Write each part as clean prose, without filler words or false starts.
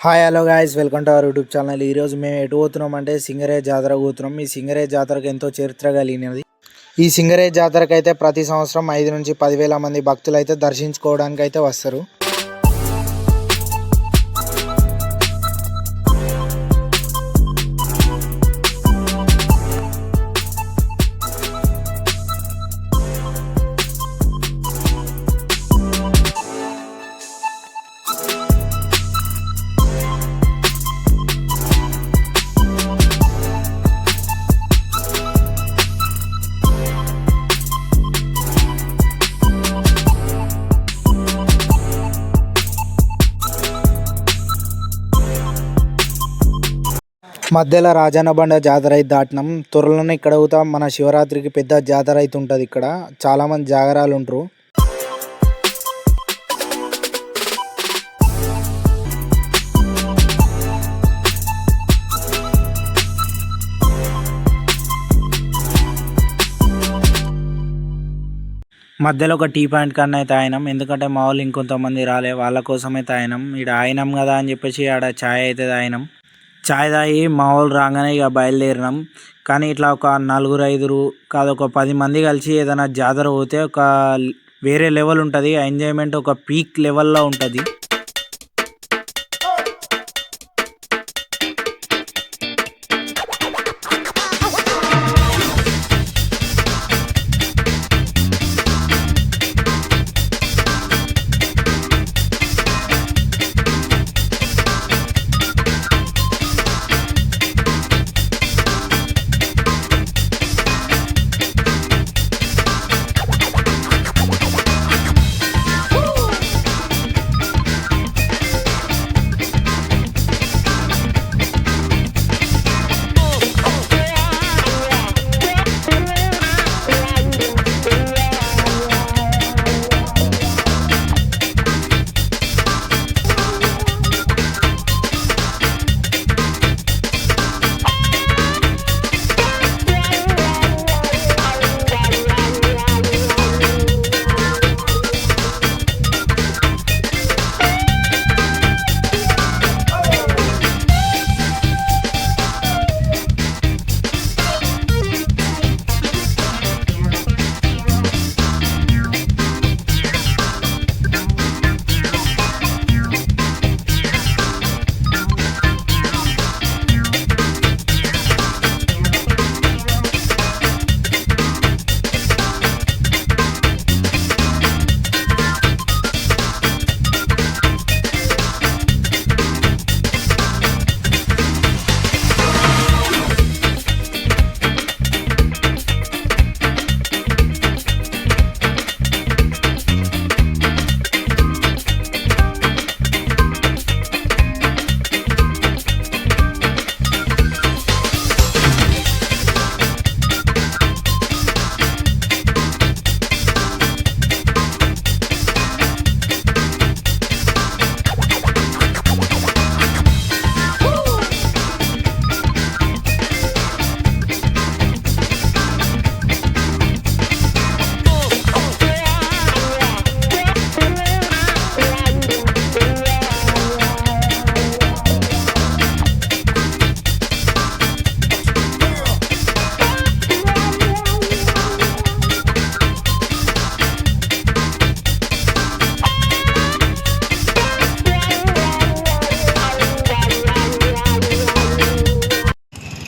Hi hello guys, welcome to our YouTube channel. ఈరోజు మేము ఎటు పోతున్నాం అంటే సింగరే జాతర పోతున్నాం. ఈ సింగరే జాతరకు ఎంతో చరిత్ర కలిగినది. ఈ సింగరే జాతరకు అయితే ప్రతి సంవత్సరం 5 నుంచి 10,000 మంది భక్తులు అయితే దర్శించుకోవడానికి అయితే వస్తారు. మధ్యలో రాజన్న బండ జాతర అయితే దాటినాం. త్వరలోనే ఇక్కడ అవుతా మన శివరాత్రికి పెద్ద జాతర అయితే ఉంటుంది. ఇక్కడ చాలామంది జాగరాలు ఉంటారు. మధ్యలో ఒక టీ పాయింట్ కన్నా అయితే ఆయనం, ఎందుకంటే మా వాళ్ళు ఇంకొంతమంది రాలే, వాళ్ళ కోసమే తాగినాం. ఇక్కడ ఆయనం కదా అని చెప్పేసి ఆడ ఛాయ్ అయితే తాగినాం. ఛాయ్ తాగి మా వాళ్ళు రాగానే ఇక బయలుదేరినాం. కానీ ఇట్లా ఒక 4-5 కాదు, ఒక 10 మంది కలిసి ఏదైనా జాతర పోతే ఒక వేరే లెవెల్ ఉంటుంది. ఎంజాయ్మెంట్ ఒక పీక్ లెవెల్లో ఉంటుంది.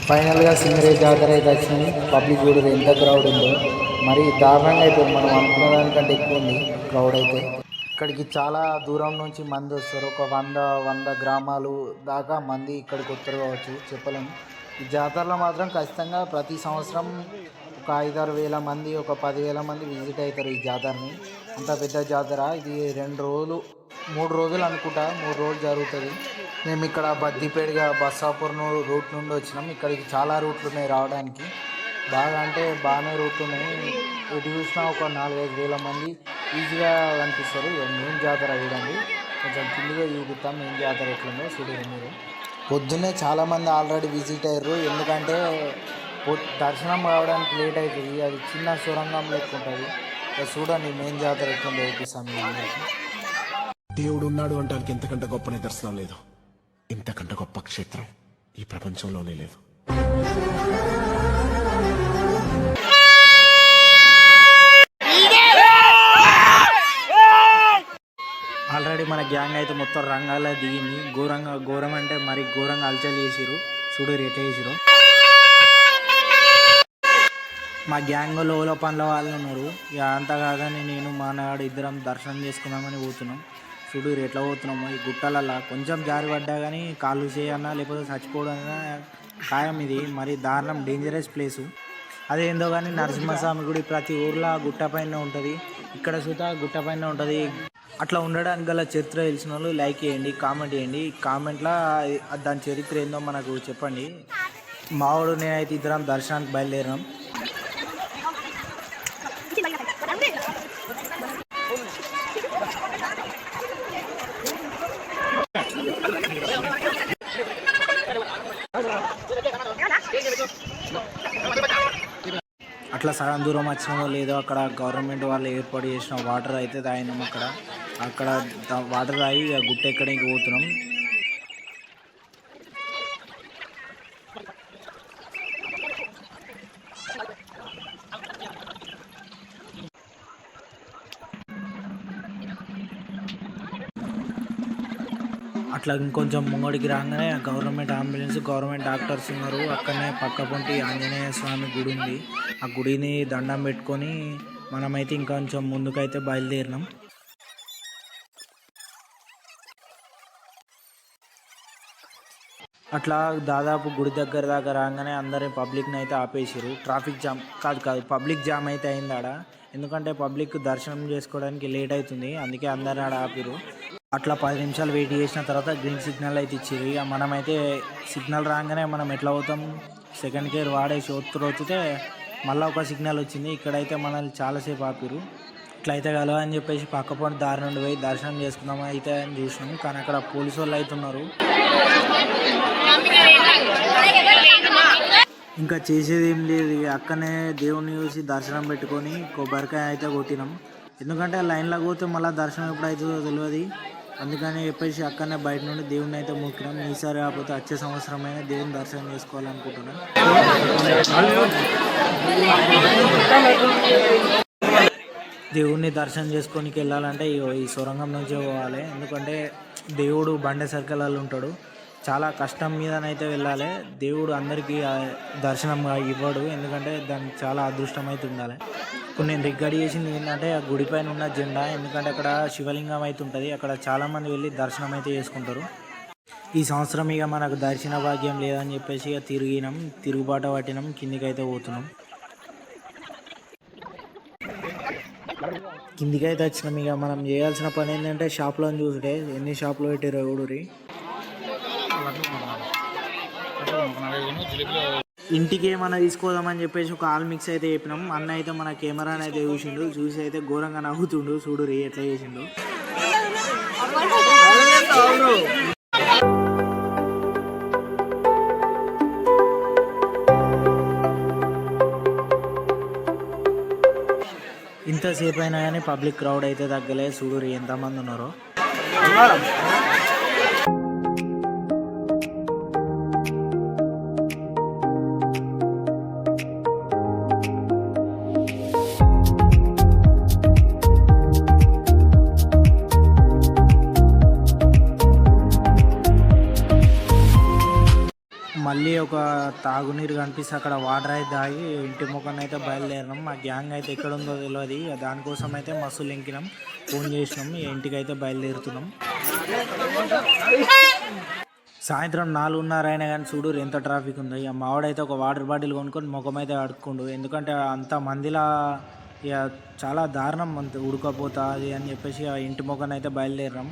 ఫైనల్గా సింగరే జాతర అయితే వచ్చింది. పబ్లిక్ కూడా ఎంత క్రౌడ్ ఉందో, మరి దారుణంగా అయిపోయింది. మనం అనుకున్న దానికంటే ఎక్కువ ఉంది క్రౌడ్ అయితే. ఇక్కడికి చాలా దూరం నుంచి మంది వస్తారు. ఒక 100 గ్రామాలు దాకా మంది ఇక్కడికి వస్తారు కావచ్చు, చెప్పలేము. ఈ జాతరలో మాత్రం ఖచ్చితంగా ప్రతి సంవత్సరం ఒక 5-6 వేల మంది, ఒక 10,000 మంది విజిట్ అవుతారు ఈ జాతరని. అంత పెద్ద జాతర ఇది. 2 రోజులు 3 రోజులు అనుకుంటా, 3 రోజులు జరుగుతుంది. మేము ఇక్కడ బద్దిపేటగా బస్సాపూర్ రూట్ నుండి వచ్చినాం. ఇక్కడికి చాలా రూట్లు ఉన్నాయి రావడానికి. బాగా అంటే బాగానే రూట్లు ఉన్నాయి. ఎటు చూసినా ఒక 4-5 వేల మంది ఈజీగా కనిపిస్తారు. మెయిన్ జాతర చూడండి, కొంచెం కిందిగా చూపిస్తాం మెయిన్ జాతర ఎట్లుందో చూడండి మీరు. పొద్దున్నే చాలామంది ఆల్రెడీ విజిట్ అయ్యారు, ఎందుకంటే దర్శనం కావడానికి లేట్ అవుతుంది. అది చిన్న సొరంగం లెక్క ఉంటుంది. చూడండి మెయిన్ జాతర ఎట్లుందో చూపిస్తాం. దేవుడు ఉన్నాడు అంటానికి ఎంతకంటే గొప్ప నిదర్శనం లేదు. ఇంతకంటే గొప్ప క్షేత్రం ఈ ప్రపంచంలోనే లేదు. ఆల్రెడీ మన గ్యాంగ్ అయితే మొత్తం రంగాల్లో దిగింది. ఘోరం అంటే మరి ఘోరంగా అల్చల్ చేసిరు. చూడు ఎట్లా చేసిరు. మా గ్యాంగ్లో ఓలో పనుల వాళ్ళు ఉన్నారు. ఇక అంతా కాదని నేను మా నాడు ఇద్దరం దర్శనం చేసుకుందామని పోతున్నాం. చూడు ఎట్లా పోతున్నాము. ఈ గుట్టలల్లా కొంచెం జారి పడ్డా కానీ కాళ్ళు చేయన్నా లేకపోతే చచ్చిపోవడం ఖాయం. ఇది మరి దారుణం, డేంజరస్ ప్లేసు. అదేందో కానీ నరసింహస్వామి గుడి ప్రతి ఊర్లో గుట్ట పైన ఉంటుంది. ఇక్కడ చూత గుట్ట పైన ఉంటుంది. అట్లా ఉండడానికి గల చరిత్ర తెలిసిన వాళ్ళు లైక్ చేయండి, కామెంట్ చేయండి. కామెంట్లో దాని చరిత్ర ఏందో మనకు చెప్పండి. మావాడు నేనైతే ఇద్దరం దర్శనానికి బయలుదేరాం. అట్లా సగం దూరం వచ్చినామో లేదో అక్కడ గవర్నమెంట్ వాళ్ళు ఏర్పాటు చేసిన వాటర్ అయితే తాగినాం. అక్కడ వాటర్ తాగి గుట్ట ఎక్కడానికి పోతున్నాం. అట్లా ఇంకొంచెం ముంగడికి రాగానే గవర్నమెంట్ అంబులెన్స్, గవర్నమెంట్ డాక్టర్స్ ఉన్నారు. అక్కడనే పక్క పొంటి ఆంజనేయ స్వామి గుడి ఉంది. ఆ గుడిని దండం పెట్టుకొని మనమైతే ఇంకొంచెం ముందుకైతే బయలుదేరినాం. అట్లా దాదాపు గుడి దగ్గర దాకా రాగానే అందరి పబ్లిక్ని అయితే ఆపేసారు. ట్రాఫిక్ జామ్ కాదు పబ్లిక్ జామ్ అయితే అయింది ఆడ. ఎందుకంటే పబ్లిక్ దర్శనం చేసుకోవడానికి లేట్ అవుతుంది, అందుకే అందరిని ఆడ ఆపిరు. అట్లా 10 నిమిషాలు వెయిట్ చేసిన తర్వాత గ్రీన్ సిగ్నల్ అయితే ఇచ్చారు. ఇక మనమైతే సిగ్నల్ రాగానే మనం ఎట్లా అవుతాం, సెకండ్ గేర్ వాడేసి వచ్చితే మళ్ళీ ఒక సిగ్నల్ వచ్చింది. ఇక్కడైతే మనల్ని చాలాసేపు ఆపిరు. ఇట్లయితే కలవ అని చెప్పేసి పక్కపొంటి దారి నుండి పోయి దర్శనం చేసుకుందాం అయితే అని చూసినాం. కానీ అక్కడ పోలీసు వాళ్ళు అయితే ఉన్నారు. ఇంకా చేసేది ఏం లేదు. అక్కడనే దేవుణ్ణి చూసి దర్శనం పెట్టుకొని కొబ్బరికాయ అయితే కొట్టినాం. ఎందుకంటే లైన్లో పోతే మళ్ళీ దర్శనం ఎప్పుడు అవుతుందో తెలియదు. అందుకని చెప్పేసి అక్కడనే బయట నుండి దేవుణ్ణి అయితే మొక్కినాం. ఈసారి కాకపోతే వచ్చే సంవత్సరమైనా దేవుని దర్శనం చేసుకోవాలనుకుంటున్నాం. దేవుణ్ణి దర్శనం చేసుకోనికి వెళ్ళాలంటే ఈ సొరంగం నుంచే పోవాలి. ఎందుకంటే దేవుడు బండే సర్కిల్లో ఉంటాడు. చాలా కష్టం మీదనైతే వెళ్ళాలి. దేవుడు అందరికీ దర్శనం ఇవ్వడు, ఎందుకంటే దానికి చాలా అదృష్టం అయితే ఉండాలి. ఇప్పుడు నేను రికార్డ్ చేసింది ఏంటంటే ఆ గుడి పైన ఉన్న జెండా. ఎందుకంటే అక్కడ శివలింగం అయితే ఉంటుంది. అక్కడ చాలామంది వెళ్ళి దర్శనం అయితే చేసుకుంటారు. ఈ సంవత్సరం ఇక మనకు దర్శన భాగ్యం లేదని చెప్పేసి ఇక తిరుగుబాట పట్టినాం, కిందికైతే పోతున్నాం. కిందికైతే వచ్చినాం. ఇక మనం చేయాల్సిన పని ఏంటంటే షాప్లో చూసుడే ఎన్ని షాపులు పెట్టారు ఊడూరి. ఇంటికి ఏమన్నా తీసుకోదామని చెప్పేసి ఒక ఆల్ మిక్స్ అయితే చెప్పినాం. అన్న అయితే మన కెమెరాని అయితే చూసి అయితే ఘోరంగా నవ్వుతుండు. చూడు ఎట్లా చేసిండు. ఇంతసేపు అయినా కానీ పబ్లిక్ క్రౌడ్ అయితే తగ్గలే. చూడు ఎంతమంది ఉన్నారో. మళ్ళీ ఒక తాగునీరు కనిపిస్తే అక్కడ వాటర్ అయితే తాగి ఇంటి ముఖాన్ని అయితే బయలుదేరినాం. మా గ్యాంగ్ అయితే ఎక్కడ ఉందో తెలియదు. దానికోసం అయితే మస్తు లింకినాం, ఫోన్ చేసినాం. ఇంటికి అయితే బయలుదేరుతున్నాం. సాయంత్రం 4:30 అయినా కానీ చూడు ఎంత ట్రాఫిక్ ఉందో. ఇక మావాడైతే ఒక వాటర్ బాటిల్ కొనుక్కొని ముఖం అయితే అడుక్కుండు. ఎందుకంటే అంత మందిలా ఇక చాలా దారుణం, అంత ఉడకపోతా అది అని చెప్పేసి ఆ ఇంటి ముఖాన్ని అయితే బయలుదేరినాం.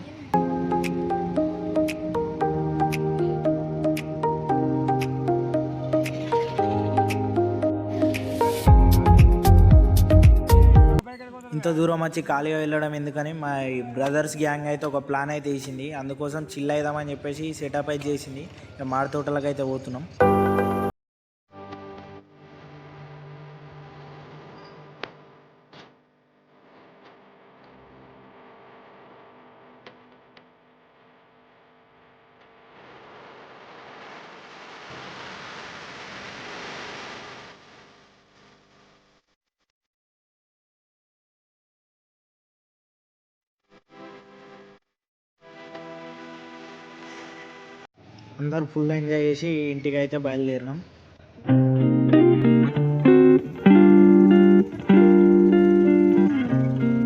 ఇంత దూరం వచ్చి ఖాళీగా వెళ్ళడం ఎందుకని మా బ్రదర్స్ గ్యాంగ్ అయితే ఒక ప్లాన్ అయితే వేసింది. అందుకోసం చిల్ అవుదామని చెప్పేసి సెటప్ అయితే చేసింది. ఇక మాడి తోటలకు అయితే పోతున్నాం. అందరూ ఫుల్ ఎంజాయ్ చేసి ఇంటికి అయితే బయలుదేరినాం.